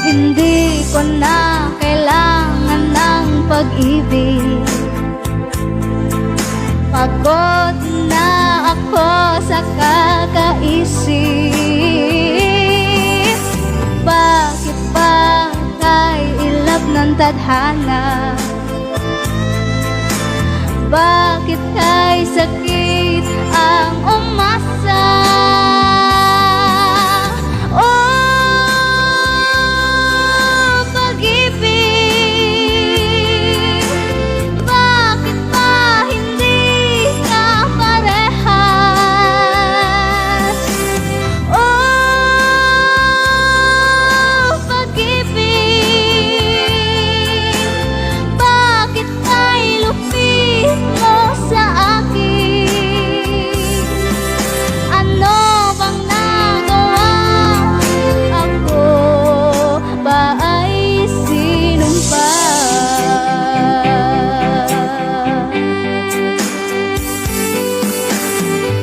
Hindi ko na kailangan ng pag-ibig. Pagod na ako sa kakaisip. Bakit ba kay ilab ng tadhana? Bakit kay sakit ang umasa? Oh, pag-ibig, bakit ba hindi ka parehas? Oh, pag-ibig, bakit kay lupit mo sa akin? Ano bang nagawa? Ako ba ay sinumpa?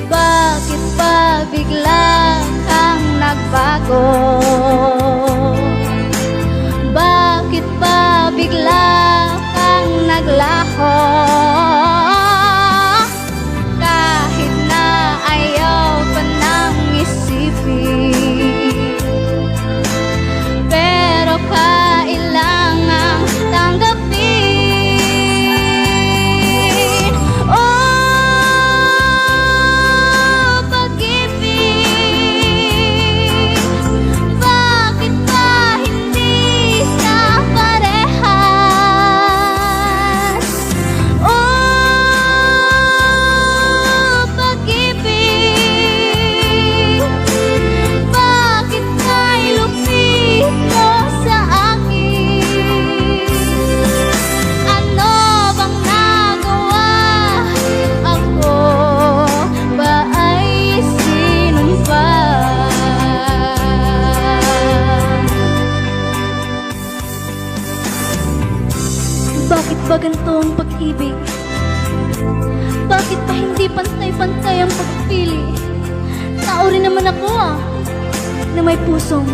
Bakit pa bigla kang nagbago? Bakit pa bigla kang naglaho? Kahit na ayaw pa nang isipin, pero kailangang tanggapin. Oh, pag-ibig, bakit ba hindi ka parehas? Oh, pag-ibig, bakit kay lupit mo sa akin? Ano bang nagawa? Ako ba ay sinumpa? Bakit ba ganito ang pag-ibig? Bakit ba hindi pantay-pantay ang pagpili? Tao rin naman ako na may pusong